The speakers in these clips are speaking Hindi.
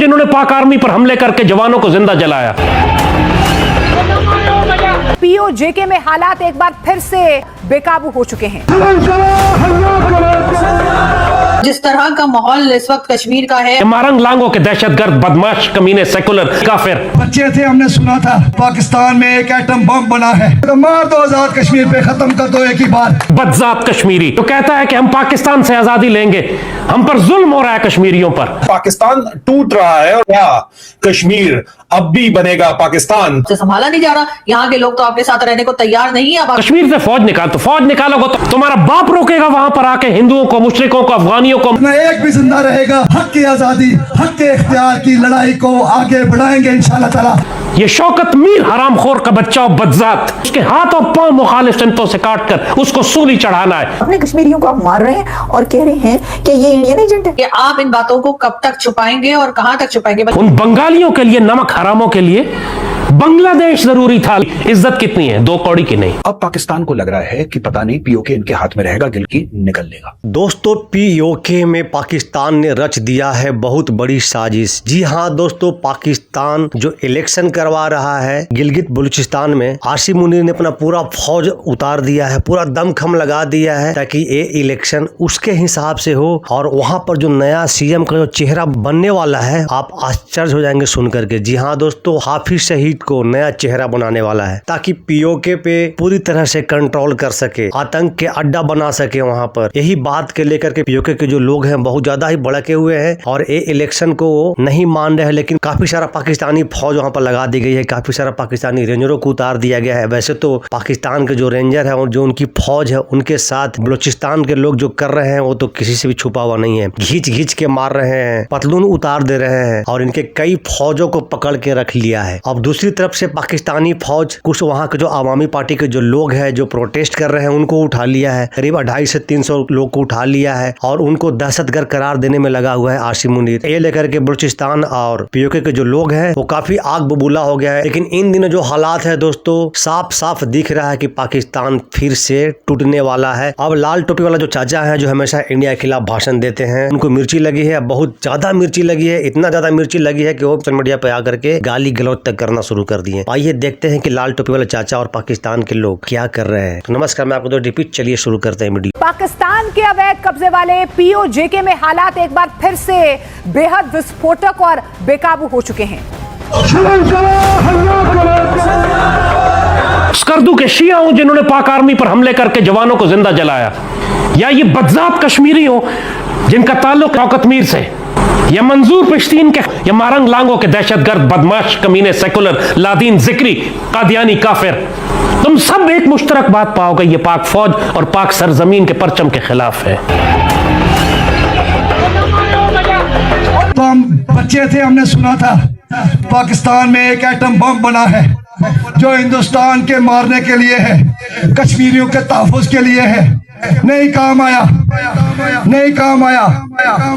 जिन्होंने पाक आर्मी पर हमले करके जवानों को जिंदा जलाया। पीओजेके में हालात एक बार फिर से बेकाबू हो चुके हैं। जिस तरह का माहौल इस वक्त कश्मीर का है, मारंग लांगों के दहशतगर्द बदमाश कमीने सेकुलर काफिर बच्चे थे, हमने सुना था पाकिस्तान में एक एटम बम बना है, तो मार दो, आजाद कश्मीर पे खत्म कर दो एक ही बार। बदजात कश्मीरी तो कहता है कि हम पाकिस्तान से आजादी लेंगे, हम पर जुल्म हो रहा है कश्मीरियों पर। पाकिस्तान टूट रहा है और क्या कश्मीर अब भी बनेगा पाकिस्तान? से संभाला नहीं जा रहा। यहाँ के लोग तो आपके साथ रहने को तैयार नहीं है। अब कश्मीर से फौज निकाल, तो फौज निकालोगे तो तुम्हारा बाप रोकेगा वहां पर आके हिंदुओं को, मुशरिकों को, अफगानियों को। न एक भी जिंदा रहेगा। हक की आजादी, हक के इख्तियार की लड़ाई को आगे बढ़ाएंगे इंशाअल्लाह ताला। ये शौकत मीर हरामखोर का बच्चा और बदजात, उसके हाथ और पांव मुखालिफ सिंतों से काट कर उसको सूली चढ़ाना है। अपने कश्मीरियों को आप मार रहे हैं और कह रहे हैं कि ये इंडियन एजेंट है। कि आप इन बातों को कब तक छुपाएंगे और कहां तक छुपाएंगे? उन बंगालियों के लिए, नमक हरामों के लिए बांग्लादेश जरूरी था। इज्जत कितनी है? 2 कौड़ी की नहीं। अब पाकिस्तान को लग रहा है कि पता नहीं पीओके इनके हाथ में रहेगा, गिलकी निकल लेगा। दोस्तों, पीओके में पाकिस्तान ने रच दिया है बहुत बड़ी साजिश। जी हाँ दोस्तों, पाकिस्तान जो इलेक्शन करवा रहा है गिलगित बलूचिस्तान में, आसिम मुनीर ने अपना पूरा फौज उतार दिया है, पूरा दमखम लगा दिया है ताकि ये इलेक्शन उसके हिसाब से हो। और वहां पर जो नया सीएम का जो चेहरा बनने वाला है, आप आश्चर्य हो जाएंगे सुन करके। जी हाँ दोस्तों, हाफिज शहीद को नया चेहरा बनाने वाला है ताकि पीओके पे पूरी तरह से कंट्रोल कर सके, आतंक के अड्डा बना सके वहां पर। यही बात के लेकर के पीओके के जो लोग हैं बहुत ज्यादा ही भड़के हुए हैं और ये इलेक्शन को नहीं मान रहे हैं। लेकिन काफी सारा पाकिस्तानी फौज वहां पर लगा दी गई है, काफी सारा पाकिस्तानी रेंजरों को उतार दिया गया है। वैसे तो पाकिस्तान के जो रेंजर है और जो उनकी फौज है, उनके साथ बलूचिस्तान के लोग जो कर रहे हैं वो तो किसी से भी छुपा हुआ नहीं है। घींच घींच के मार रहे हैं, पतलून उतार दे रहे हैं और इनके कई फौजों को पकड़ के रख लिया है। अब दूसरी तरफ से पाकिस्तानी फौज कुछ वहां के जो अवामी पार्टी के जो लोग हैं जो प्रोटेस्ट कर रहे हैं उनको उठा लिया है। करीब 250 से 300 लोग को उठा लिया है और उनको दहशतगर्द करार देने में लगा हुआ है आसिम मुनीर। ये लेकर के बलूचिस्तान और पीओके के जो लोग हैं वो काफी आग बबूला हो गया है। लेकिन इन दिनों जो हालात है दोस्तों, साफ साफ दिख रहा है कि पाकिस्तान फिर से टूटने वाला है। अब लाल टोपी वाला जो चाचा है जो हमेशा इंडिया के खिलाफ भाषण देते हैं, उनको मिर्ची लगी है, बहुत ज्यादा मिर्ची लगी है। इतना ज्यादा मिर्ची लगी है कि वो सोशल मीडिया पे आकर के गाली गलौज तक करना शुरू कर दिए। आइए देखते हैं कि लाल टोपी वाले चाचा और पाकिस्तान के लोग क्या कर रहे हैं। तो नमस्कार, मैं आपको तो रिपीट, चलिए शुरू करते हैं वीडियो। पाकिस्तान के अवैध कब्जे वाले पीओजेके में हालात एक बार फिर से बेहद विस्फोटक और बेकाबू हो चुके हैं। स्कर्दू के शिया हूं जिन्होंने पाक आर्मी पर हमले करके जवानों को जिंदा जलाया, या ये बदजात कश्मीरी हो जिनका ताल्लुक शौकत मीर से, या मंजूर पिश्तीन के, या मारंग लांगों के दहशतगर्द बदमाश कमीने सेकुलर लादीन जिक्री कादियानी काफिर, तुम सब एक मुश्तरक बात पाओगे, ये पाक फौज और पाक सरजमीन के परचम के खिलाफ है। तो हम बच्चे थे, हमने सुना था पाकिस्तान में एक एटम बम बना है जो हिंदुस्तान के मारने के लिए है, कश्मीरियों के तहफ़्फ़ुज़ के लिए है। नहीं काम आया, नहीं काम आया।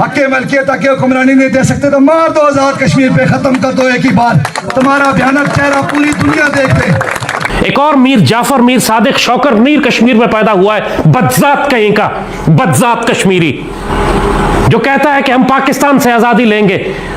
हक़ मलकियत, हक़ हुक्मरानी नहीं दे सकते तो मार दो, आजाद कश्मीर पे खत्म कर दो एक ही बार। तुम्हारा भयानक चेहरा पूरी दुनिया देख ले। एक और मीर जाफर मीर सादिक शौकर मीर कश्मीर में पैदा हुआ है, बदजात कहीं का, बदजात कश्मीरी जो कहता है कि हम पाकिस्तान से आजादी लेंगे,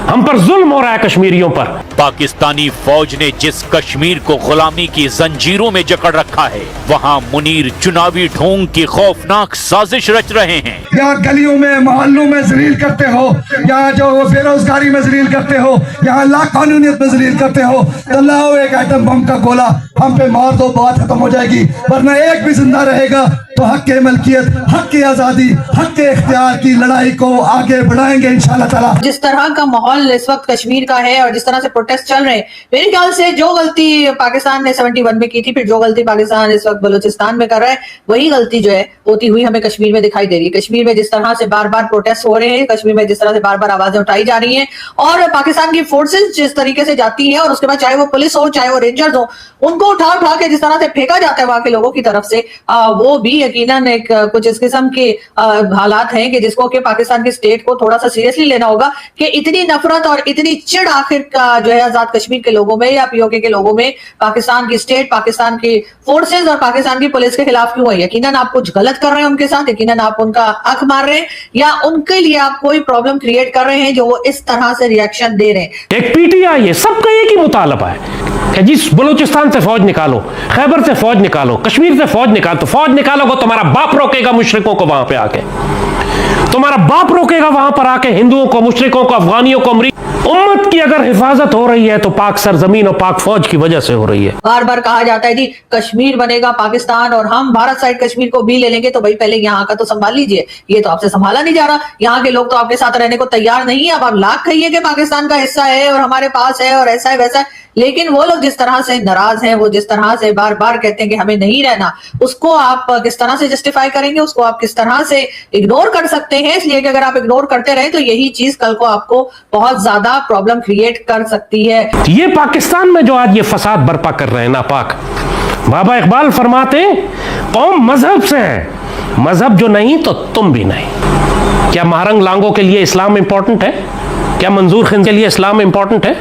हम पर जुल्म हो रहा है कश्मीरियों पर। पाकिस्तानी फौज ने जिस कश्मीर को गुलामी की जंजीरों में जकड़ रखा है, वहाँ मुनीर चुनावी ढोंग की खौफनाक साजिश रच रहे हैं। यहाँ गलियों में, मोहल्लों में जलील करते हो, यहाँ जो बेरोजगारी में जलील करते हो, यहाँ लाकानूनियत में जलील करते हो, तो लाओ एक एटम बम का गोला हम पे मार दो, बात खत्म हो जाएगी। वरना एक भी जिंदा रहेगा तो हक के मलकियत, हक की आजादी, हक के इख्तियार की लड़ाई को आगे बढ़ाएंगे इंशाअल्लाह ताला। जिस तरह का माहौल इस वक्त कश्मीर का है और जिस तरह से प्रोटेस्ट चल रहे हैं, मेरे ख्याल से जो गलती पाकिस्तान ने 71 में की थी, फिर जो गलती पाकिस्तान इस वक्त बलूचिस्तान में कर रहा है, वही गलती जो है होती हुई हमें कश्मीर में दिखाई दे रही है। कश्मीर में जिस तरह से बार बार प्रोटेस्ट हो रहे हैं, कश्मीर में जिस तरह से बार बार आवाजें उठाई जा रही हैं और पाकिस्तान की फोर्सेज जिस तरीके से जाती है और उसके बाद चाहे वो पुलिस हो चाहे वो रेंजर्स हो, उनको उठा उठा के जिस तरह से फेंका जाता है वहां के लोगों की तरफ से, वो भी यकीनन एक कुछ इस किस्म के हालात हैं कि जिसको कि पाकिस्तान की स्टेट को थोड़ा सा सीरियसली लेना होगा कि इतनी नफरत और इतनी चिढ़ आखिर का जो है आजाद कश्मीर के लोगों में या पीओके के लोगों में पाकिस्तान की स्टेट, पाकिस्तान की फोर्सेज और पाकिस्तान की पुलिस के खिलाफ क्यों है। यकीनन आप कुछ गलत कर रहे हैं उनके साथ, यकीनन आप उनका हक मार रहे हैं या उनके लिए आप कोई प्रॉब्लम क्रिएट कर रहे हैं जो वो इस तरह से रिएक्शन दे रहे हैं। एक पीटीआई है, सबका एक ही मुतालबा है कि जिस बलूचिस्तान से फौज निकालो, खैबर से फौज निकालो, कश्मीर से फौज निकालो। तो फौज निकालोगे तुम्हारा बाप रोकेगा मुशरिकों को वहां पे आके, तुम्हारा बाप रोकेगा वहां पर आके हिंदुओं को, मुशरिकों को, अफगानियों को। उम्मत की अगर हिफाजत हो रही है तो पाक सरजमीन और पाक फौज की वजह से हो रही है। बार बार कहा जाता है जी कश्मीर बनेगा पाकिस्तान और हम भारत साइड कश्मीर को भी ले लेंगे, तो भाई पहले यहाँ का तो संभाल लीजिए। ये तो आपसे संभाला नहीं जा रहा, यहाँ के लोग तो आपके साथ रहने को तैयार नहीं है। अब आप लाख कहिए कि पाकिस्तान का हिस्सा है और हमारे पास है और ऐसा है वैसा है, लेकिन वो लोग जिस तरह से नाराज हैं, वो जिस तरह से बार बार कहते हैं कि हमें नहीं रहना, उसको आप किस तरह से जस्टिफाई करेंगे, उसको आप किस तरह से इग्नोर कर सकते हैं। इसलिए कि अगर आप इग्नोर करते रहे तो यही चीज कल को आपको बहुत ज्यादा प्रॉब्लम क्रिएट कर सकती है। ये पाकिस्तान में जो आज ये फसाद बर्पा कर रहे हैं नापाक, बाबा इकबाल फरमाते कौम मजहब से है, मजहब जो नहीं तो तुम भी नहीं। क्या महारंग लांगों के लिए इस्लाम इंपॉर्टेंट है? क्या मंजूर खिन के लिए इस्लाम इंपॉर्टेंट है?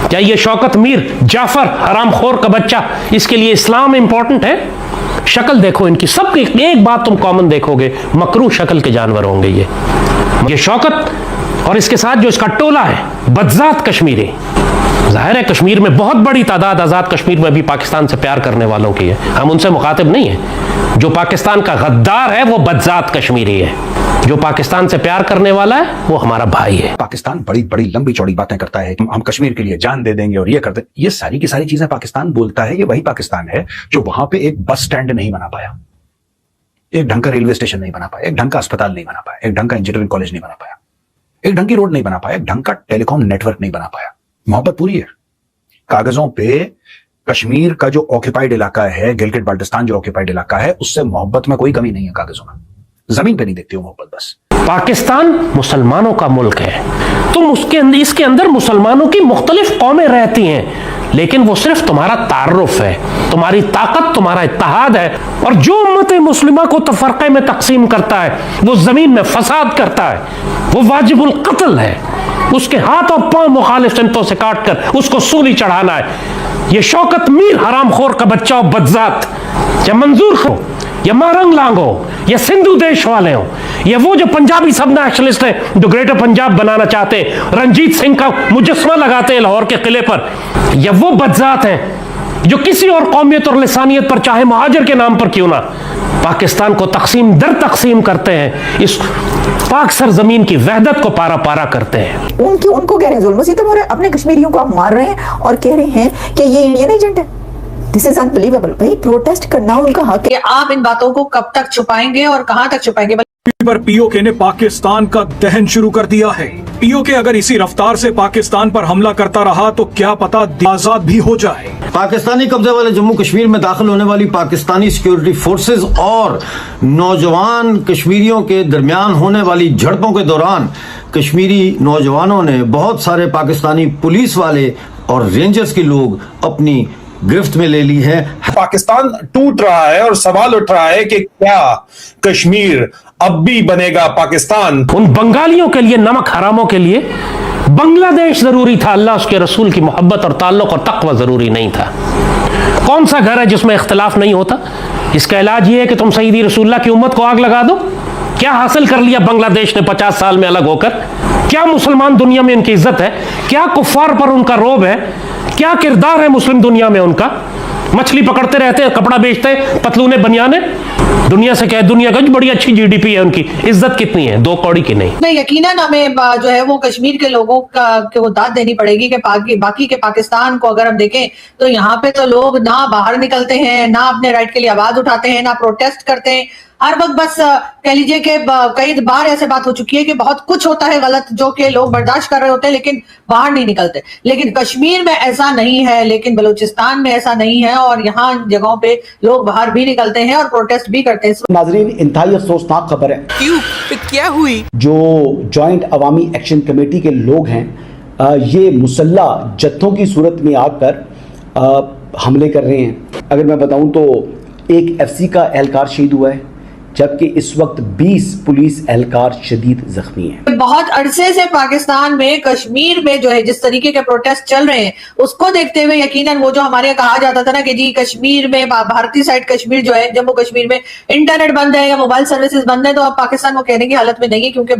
क्या ये शौकत मीर जाफर हरामखोर का बच्चा, इसके लिए इस्लाम इंपॉर्टेंट है? शक्ल देखो इनकी, सबकी एक बात तुम कॉमन देखोगे, मकरू शक्ल के जानवर होंगे ये शौकत और इसके साथ जो इसका टोला है बदजात कश्मीरी। जाहिर है कश्मीर में बहुत बड़ी तादाद आजाद कश्मीर में भी पाकिस्तान से प्यार करने वालों की है, हम उनसे मुखातिब नहीं है। जो पाकिस्तान का गद्दार है वो बदजात कश्मीरी है, जो पाकिस्तान से प्यार करने वाला है वो हमारा भाई है। पाकिस्तान बड़ी बड़ी लंबी चौड़ी बातें करता है, हम कश्मीर के लिए जान दे देंगे और ये करते, ये सारी की सारी चीजें पाकिस्तान बोलता है। ये वही पाकिस्तान है जो वहां पे एक बस स्टैंड नहीं बना पाया, एक ढंग का रेलवे स्टेशन नहीं बना पाया, एक ढंग का अस्पताल नहीं बना पाया, एक ढंग का इंजीनियरिंग कॉलेज नहीं बना पाया, एक ढंग की रोड नहीं बना पाया, एक ढंग का टेलीकॉम नेटवर्क नहीं बना पाया। मोहब्बत पूरी है कागजों पे। कश्मीर का जो ऑक्यूपाइड इलाका है, गिलगित बाल्टिस्तान जो ऑक्यूपाइड इलाका है, उससे मोहब्बत में कोई कमी नहीं है कागजों में, जमीन पे नहीं देखती हो मोहब्बत। बस पाकिस्तान मुसलमानों का मुल्क है, तुम इसके अंदर मुसलमानों की मुख्तलिफ कौमें रहती हैं, लेकिन वो सिर्फ तुम्हारा तारुफ है, तुम्हारी ताकत, तुम्हारा इत्तेहाद है। और जो उम्मत मुस्लिमा को तफरक़े में तकसीम करता है, वो जमीन में फसाद करता है, वो वाजिबुल कत्ल है। उसके हाथ और पांव मुखालिफ सिमतों से काट कर उसको सूली चढ़ाना है। ये शौकत मीर हरामखोर का बच्चा हो, बदजात, या मंजूर हो, या मारंग लांग हो, या सिंधु देश वाले हो, या वो जो पंजाबी सब नेशनलिस्ट हैं जो ग्रेटर पंजाब बनाना चाहते हैं, रंजीत सिंह का मुजस्समा लगाते हैं लाहौर के किले पर, या वो बदजात हैं जो किसी और कौमियत और लिसानियत पर, चाहे महाजर के नाम पर क्यों ना, पाकिस्तान को तकसीम दर तकसीम करते हैं, इस पाक सरजमीन की वहदत को पारा पारा करते हैं। उनको कह रहे हैं जुल्म सितम हो रहा है, अपने कश्मीरियों को आप मार रहे हैं और कह रहे हैं कि ये इंडियन एजेंट है। This is unbelievable. भाई प्रोटेस्ट करना उनका हक है। आप इन बातों को कब तक छुपाएंगे और कहां तक छुपाएंगे? पर पीओके ने पाकिस्तान का दहन शुरू कर दिया है। पीओके अगर इसी रफ्तार से पाकिस्तान पर हमला करता रहा तो क्या पता आजाद भी हो जाए। पाकिस्तानी कब्जे वाले जम्मू कश्मीर में दाखिल होने वाली पाकिस्तानी सिक्योरिटी फोर्सेज और नौजवान कश्मीरियों के दरमियान होने वाली झड़पों के दौरान कश्मीरी नौजवानों ने बहुत सारे पाकिस्तानी पुलिस वाले और रेंजर्स के लोग अपनी गिरफ्त में ले ली है। पाकिस्तान टूट रहा है और सवाल उठ रहा है कि क्या कश्मीर अब भी बनेगा पाकिस्तान? उन बंगालियों के लिए, नमक हरामों के लिए बांग्लादेश जरूरी था, अल्लाह उसके रसूल की मोहब्बत और ताल्लुक और तक़वा जरूरी नहीं था। कौन सा घर है जिसमें इख्तिलाफ नहीं होता? इसका इलाज ये है कि तुम सईदी रसूलुल्लाह की उम्मत को आग लगा दो। क्या हासिल कर लिया बांग्लादेश ने 50 साल में अलग होकर? क्या मुसलमान दुनिया में उनकी इज्जत है? क्या कुफ्फार पर उनका रोब है? क्या किरदार है मुस्लिम दुनिया में उनका? मछली पकड़ते रहते हैं, कपड़ा बेचते हैं, पतलूने बनियाने। दुनिया से क्या है, दुनिया का बड़ी अच्छी जीडीपी है, उनकी इज्जत कितनी है? 2 कौड़ी की नहीं। यकीनन हमें जो है वो कश्मीर के लोगों को दाद देनी पड़ेगी कि बाकी के पाकिस्तान को अगर हम देखें तो यहाँ पे तो लोग ना बाहर निकलते हैं, ना अपने राइट के लिए आवाज उठाते हैं, ना प्रोटेस्ट करते हैं। हर वक्त बस कह लीजिए कि कई बार ऐसे बात हो चुकी है कि बहुत कुछ होता है गलत जो कि लोग बर्दाश्त कर रहे होते हैं लेकिन बाहर नहीं निकलते। लेकिन कश्मीर में ऐसा नहीं है, लेकिन बलूचिस्तान में ऐसा नहीं है और यहाँ जगहों पे लोग बाहर भी निकलते हैं और प्रोटेस्ट भी करते हैं। नाजरीन, इंतहाई अफसोसनाक खबर है। क्यों? क्या हुई? जो जॉइंट अवामी एक्शन कमेटी के लोग हैं, ये मुसल्ला जत्थों की सूरत में आकर हमले कर रहे हैं। अगर मैं बताऊं तो एक FC का एहलकार शहीद हुआ है, जबकि इस वक्त 20 पुलिस एहलकार शदीद जख्मी हैं। बहुत अरसे से पाकिस्तान में कश्मीर में जो है जिस तरीके के प्रोटेस्ट चल रहे हैं उसको देखते हुए यकीनन वो जो हमारे यहाँ कहा जाता था ना कि जी कश्मीर में भारतीय साइड कश्मीर जो है जम्मू कश्मीर में इंटरनेट बंद है या मोबाइल सर्विसेज बंद है, तो अब पाकिस्तान वो कहने की हालत में नहीं है क्योंकि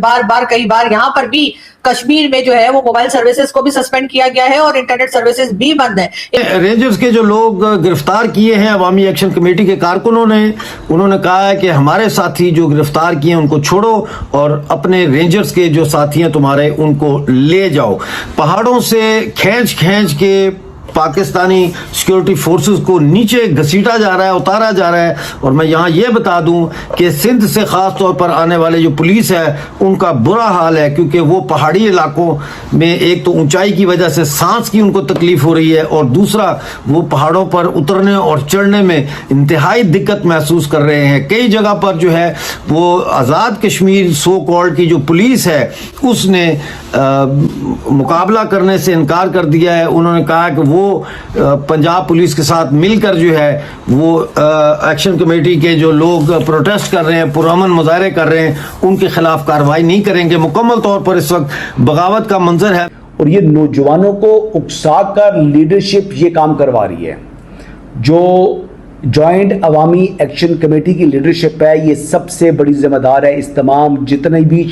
कई बार यहाँ पर भी कश्मीर में जो है वो मोबाइल सर्विसेज को भी सस्पेंड किया गया है और इंटरनेट सर्विसेज भी बंद है। रेंजर्स के जो लोग गिरफ्तार किए हैं अवामी एक्शन कमेटी के कारकुनों ने, उन्होंने कहा है कि हमारे साथी जो गिरफ्तार किए हैं उनको छोड़ो और अपने रेंजर्स के जो साथी हैं तुम्हारे उनको ले जाओ। पहाड़ों से खींच के पाकिस्तानी सिक्योरिटी फोर्सेस को नीचे घसीटा जा रहा है, उतारा जा रहा है। और मैं यहाँ ये बता दूं कि सिंध से ख़ास तौर पर आने वाले जो पुलिस है उनका बुरा हाल है क्योंकि वो पहाड़ी इलाकों में एक तो ऊंचाई की वजह से सांस की उनको तकलीफ हो रही है और दूसरा वो पहाड़ों पर उतरने और चढ़ने में इंतहाई दिक्कत महसूस कर रहे हैं। कई जगह पर जो है वो आज़ाद कश्मीर सो कॉल्ड की जो पुलिस है उसने मुकाबला करने से इनकार कर दिया है। उन्होंने कहा कि वो पंजाब पुलिस के साथ मिलकर जो है वो एक्शन कमेटी के जो लोग प्रोटेस्ट कर रहे हैं, पुरअमन मुजाहरे कर रहे हैं, उनके खिलाफ कार्रवाई नहीं करेंगे। मुकम्मल तौर पर इस वक्त बगावत का मंजर है और ये नौजवानों को उकसाकर लीडरशिप ये काम करवा रही है। जो जॉइंट अवामी एक्शन कमेटी की लीडरशिप है ये सबसे बड़ी जिम्मेदार है। इस तमाम जितने भी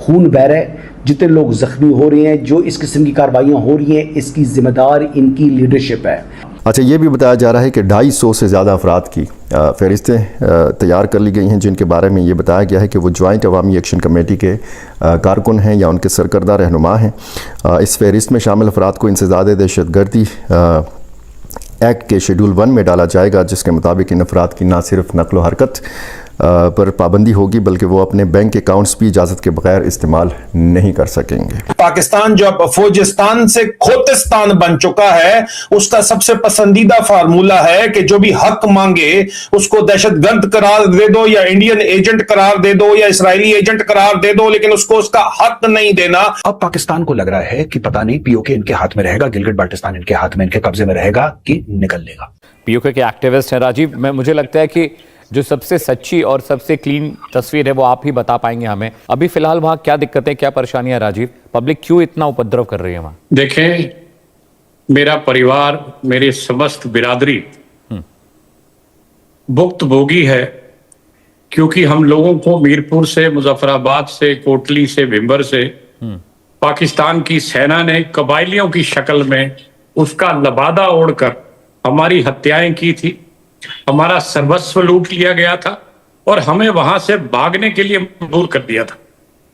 खून बह रहा है, जितने लोग जख्मी हो रहे हैं, जो इस किस्म की कार्रवाइयाँ हो रही हैं, इसकी जिम्मेदार इनकी लीडरशिप है। अच्छा, ये भी बताया जा रहा है कि 250 से ज़्यादा अफराद की फहरिस्तें तैयार कर ली गई हैं जिनके बारे में ये बताया गया है कि वो जॉइंट अवामी एक्शन कमेटी के कारकुन हैं या उनके सरकर्दा रहनुमा हैं। इस फहरिस्त में शामिल अफराद को इंसदाद दहशतगर्दी एक्ट के शेड्यूल 1 में डाला जाएगा, जिसके मुताबिक इन अफराद की ना सिर्फ नकलो हरकत पर पाबंदी होगी बल्कि वो अपने बैंक अकाउंट्स भी इजाज़त के बगैर इस्तेमाल नहीं कर सकेंगे। पाकिस्तान जो अब फौजिस्तान से खोतिस्तान बन चुका है उसका सबसे पसंदीदा फार्मूला है कि जो भी हक मांगे उसको दहशतगर्द करार दे दो या इंडियन एजेंट करार दे दो या इसराइली एजेंट करार दे दो, लेकिन उसको उसका हक नहीं देना। अब पाकिस्तान को लग रहा है कि पता नहीं पीओके इनके हाथ में रहेगा, गिलगित बाल्टिस्तान इनके हाथ में, इनके कब्जे में रहेगा कि निकल लेगा। पीओके के एक्टिविस्ट हैं राजीव, मुझे लगता है कि जो सबसे सच्ची और सबसे क्लीन तस्वीर है वो आप ही बता पाएंगे हमें। अभी फिलहाल वहां क्या दिक्कतें, क्या परेशानियां राजीव, पब्लिक क्यों इतना उपद्रव कर रही है वहां? देखें, मेरा परिवार, मेरी समस्त बिरादरी भुक्तभोगी है क्योंकि हम लोगों को मीरपुर से, मुजफ्फराबाद से, कोटली से, भिंबर से पाकिस्तान की सेना ने कबायलियों की शक्ल में उसका लबादा ओढ़कर हमारी हत्याएं की थी, हमारा सर्वस्व लूट लिया गया था और हमें वहां से भागने के लिए मजबूर कर दिया था।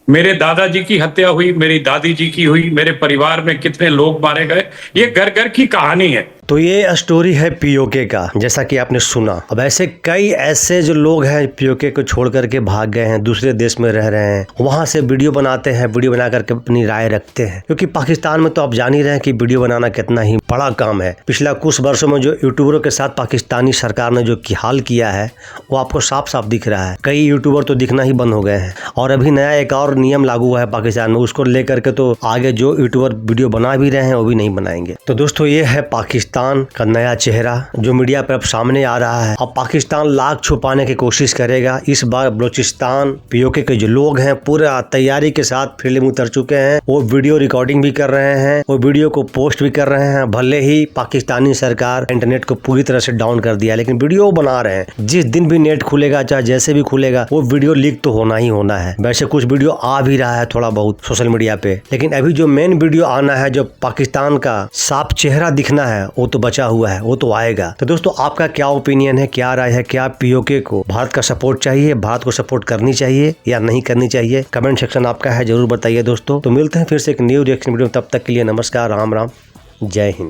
मेरे दादाजी की हत्या हुई, मेरी दादी जी की हुई, मेरे परिवार में कितने लोग मारे गए, ये घर घर की कहानी है। तो ये स्टोरी है पीओके का, जैसा कि आपने सुना। अब ऐसे कई ऐसे जो लोग हैं पीओके को छोड़ करके भाग गए हैं, दूसरे देश में रह रहे हैं, वहां से वीडियो बनाते हैं, वीडियो बना करके अपनी राय रखते हैं। क्योंकि पाकिस्तान में तो आप जान ही रहे हैं कि वीडियो बनाना कितना ही बड़ा काम है। पिछला कुछ वर्षों में जो यूट्यूबरों के साथ पाकिस्तानी सरकार ने जो हाल किया है वो आपको साफ साफ दिख रहा है। कई यूट्यूबर तो दिखना ही बंद हो गए हैं और अभी नया एक और नियम लागू हुआ है पाकिस्तान में, उसको लेकर के तो आगे जो यूट्यूबर वीडियो बना भी रहे हैं वो भी नहीं बनाएंगे। तो दोस्तों, ये है पाकिस्तान का नया चेहरा जो मीडिया पर अब सामने आ रहा है। अब पाकिस्तान लाख छुपाने की कोशिश करेगा। इस बार बलूचिस्तान पीओके के जो लोग हैं पूरा तैयारी के साथ फील्ड में उतर चुके हैं। वो वीडियो रिकॉर्डिंग भी कर रहे हैं, वो वीडियो को पोस्ट भी कर रहे हैं। भले ही पाकिस्तानी सरकार इंटरनेट को पूरी तरह से डाउन कर दिया, लेकिन वीडियो बना रहे हैं। जिस दिन भी नेट खुलेगा, चाहे जैसे भी खुलेगा, वो वीडियो लीक तो होना ही होना है। वैसे कुछ वीडियो आ भी रहा है थोड़ा बहुत सोशल मीडिया पे, लेकिन अभी जो मेन वीडियो आना है, जो पाकिस्तान का साफ चेहरा दिखना है, वो तो बचा हुआ है, वो तो आएगा। तो दोस्तों, आपका क्या ओपिनियन है, क्या राय है? क्या पीओके को भारत का सपोर्ट चाहिए, भारत को सपोर्ट करनी चाहिए या नहीं करनी चाहिए? कमेंट सेक्शन आपका है, जरूर बताइए दोस्तों। तो मिलते हैं फिर से एक न्यू रिएक्शन वीडियो, तब तक के लिए नमस्कार, राम राम, जय हिंद।